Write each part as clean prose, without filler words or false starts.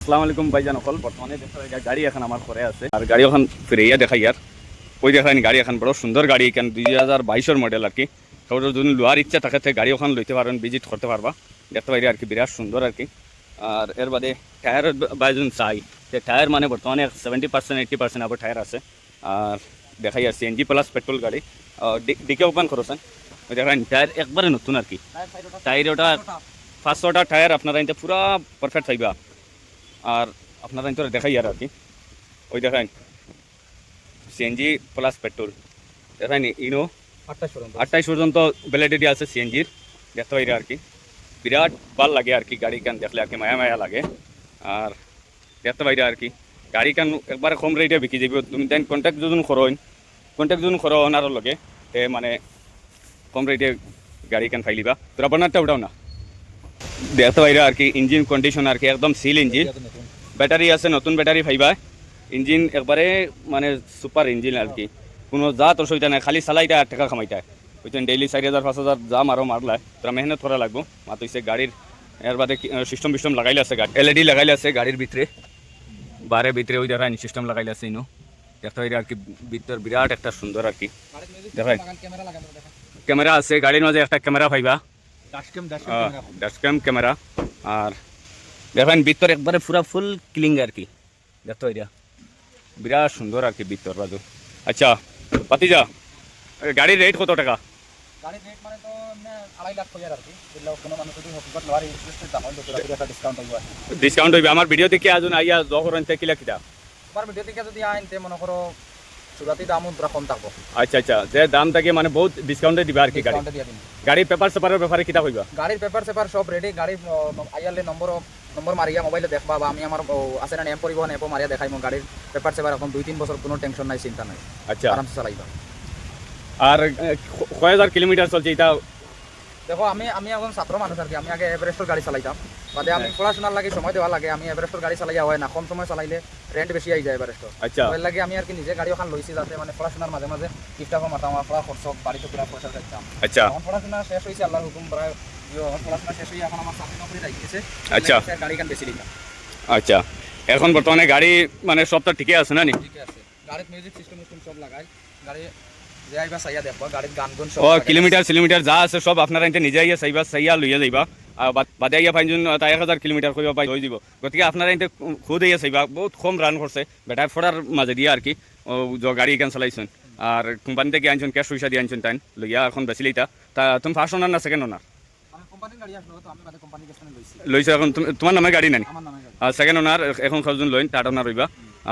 আসসালামু আলাইকুম ভাইজান অকল বর্তমানে গাড়ি এখন আমার ঘরে আছে আর গাড়ি এখন ফিরাইয়া দেখাই আর ওই দেখাই গাড়ি এখন বড় সুন্দর গাড়ি এখান 2022-এর মডেল আর কি কারোর যদি লোয়ার ইচ্ছা থাকে গাড়ি ওখানে লইতে পারেন ভিজিট করতে পারবা দেখতে পারি আর কি বিরাট সুন্দর আর কি। আর এর বাদে টায়ারের বাইজন চাই যে টায়ার মানে বর্তমানে 70% 80% আবার টায়ার আছে। আর দেখাই আর সিএনজি প্লাস পেট্রোল গাড়ি ডিকে ওপেন করেছেন ওই দেখাই টায়ার একবারে নতুন আর কি। টায়ার ওটা 500টা টায়ার আপনারা এটা পুরা পারফেক্ট পাইবা। আর আপনারা তো দেখাই আর কি ওই দেখাই সিএনজি প্লাস পেট্রোল দেখায়নি ইনো 28 পর্যন্ত ভ্যালিডিটি আছে সিএনজির দেখতে পাইরে আর কি বিরাট ভাল লাগে আর কি গাড়ি কান দেখলে আর কি মায়া মায়া লাগে। আর দেখতে পাইরে আর কি গাড়ি কান একবার কম রেটে বিকি যাবি তুমি তাই কন্ট্যাক্ট যখন করোন আর লগে তে মানে কম রেটে গাড়ি কান ফাইলিবা তোরা বনারটা উঠাও না দেখতে পাইরে আর কি ইঞ্জিন কন্ডিশন আর কি একদম সিল ইঞ্জিন ব্যাটারি আছে নতুন ব্যাটারি ফাইবা ইঞ্জিন একবারে মানে সুপার ইঞ্জিন আর কি কোনো জাত অসুবিধা নাই খালি চালাইটা 8 টাকা কামাইটা ওইতেন ডেইলি 4000 5000 জাম আরও মারলা তোরা মেহনত করা লাগবো মাত্র হচ্ছে গাড়ির এর বাদে সিস্টেম লাগাইলে আছে গাড়ি এলইডি লাগাইলে আছে গাড়ির ভিতরে বারের ভিতরে ওই দেখায় সিস্টেম লাগাইলে আছে ইনো দেখতে পাইরে আর কি ভিতর বিরাট একটা সুন্দর আর কি দেখায় ক্যামেরা আছে গাড়ির মাঝে একটা ক্যামেরা পাইবা ড্যাশক্যাম ক্যামেরা। আর দেখেন ভিতর একবারে পুরা ফুল ক্লিং আর কি দেখতে পাইরা বিরাট সুন্দর আর কি ভিতর বাজু। আচ্ছা পাতিজা গাড়ির রেট কত টাকা? গাড়ির রেট মানে তো 2.5 লাখ কইয়ার আর কি দিলাও কোনো মানুষ যদি হকিকত লওয়ার ইন্টারেস্টেড দাম হইতো পুরো একটা ডিসকাউন্ট হইব। ডিসকাউন্ট হইবে আমার ভিডিও দেখে আজুন আইয়া দহরন থেকে কিলা আমার ভিডিও থেকে যদি আইনতে মনে করো শুরুতেই দাম পুরো কম থাকবো। আচ্ছা আচ্ছা যে দাম থাকে মানে বহুত ডিসকাউন্টে দিবা আর কি গাড়ি গাড়ির পেপার সেপারের ব্যাপারে কিটা হইবা? গাড়ির পেপার সেপার সব রেডি গাড়ি আইয়ালে নম্বর মারিয়া মোবাইলে দেখবা বা আমি আমার আছে না এম পরিবহন এপো মারিয়া দেখাইমু গাড়ির পেপার সেপার এখন 2-3 বছর কোনো টেনশন নাই চিন্তা নাই। আচ্ছা আরামসে চালাইবা। আর কয় হাজার কিলোমিটার চলছে এটা? দেখো আমি এখন ছাত্র মানুষ আর কি আমি আগে এভারেস্টের গাড়ি চালাইতাম বাদে আমি পড়াশোনার লাগে সময় দেওয়া লাগে আমি এভারেস্টের গাড়ি চালাইয়া হয় না কম সময় চালাইলে রেন্ট বেশি আই যায় এভারেস্ট। আচ্ছা ওই লাগে আমি আর কি নিজে গাড়ি ওখান লইছি যাতে মানে পড়াশোনার মাঝে মাঝে টিপটাপও মারতাম আমার পড়া খরচ বাড়িতে পুরা পয়সা দিতাম। আচ্ছা এখন পড়াশোনা শেষ হয়েছে আল্লাহর হুকুম প্রায় পড়াশোনা শেষ হয়ে এখন আমার চাকরি নকরি লাগিয়েছে। আচ্ছা গাড়ি কান বেশি দিতাম। আচ্ছা এখন বর্তমানে গাড়ি মানে সবটা ঠিকই আছে না নি? ঠিক আছে গাড়ির মিউজিক সিস্টেম সব লাগাই গাড়ি যে আইবা সাইয়া দেখবা গাড়ির গান গুন সব ও কিলোমিটার যা আছে সব আপনারা এতে নিজে আইয়া সাইয়া লইয়া যাইবা বাদে আইয়া ফাইন তা 1000 কিলোমিটার কইবা পাই হয়ে যাব গতিকে আপনারা এতে খুদ আইয়া চাইবা বহুত কম রান করছে বেটার ফোড়ার মাঝে দিয়ে আর কি গাড়ি এখান চালাইছেন। আর কোম্পানি থেকে আনছেন ক্যাশ পয়সা দিয়ে আনছেন তাই লইয়া এখন বেশি লইতা তা তুমি ফার্স্ট ওনার না সেকেন্ড ওনার? কোম্পানির গাড়ি আসলো তো আমি বাদে কোম্পানির কাছে লইছি লইছে এখন তোমার নামে গাড়ি নাই? আমার নামে গাড়ি। আর সেকেন্ড ওনার এখন কজন লইন থার্ড ওনার হইবা।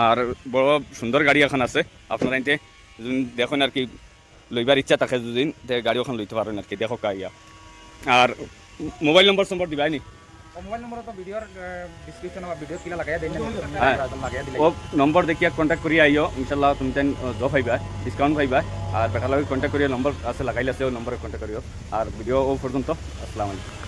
আর বড় সুন্দর গাড়ি এখন আছে আপনারা এতে দেখুন আর কি লইবার ইচ্ছা থাকে যদি গাড়ি ওখানে লইতে পারেন আর কি দেখো কাইয়া। আর মোবাইল নম্বর দিবাই নি? মোবাইল নম্বর তো ভিডিওর ডেসক্রিপশন বা ভিডিও কিলা লাগাইয়া দেন ও নম্বর দেখিয়া কন্ট্যাক্ট করিয়া আইও ইনশাল্লাহ তুমি তেন জব পাইবা ডিসকাউন্ট পাইবা। আর বেটার লাগে কন্ট্যাক্ট করিয়া নম্বর আছে লাগাইলে আছে ও নম্বরে কন্ট্যাক্ট করিও। আর ভিডিও ও পর্যন্ত আসসালামু আলাইকুম।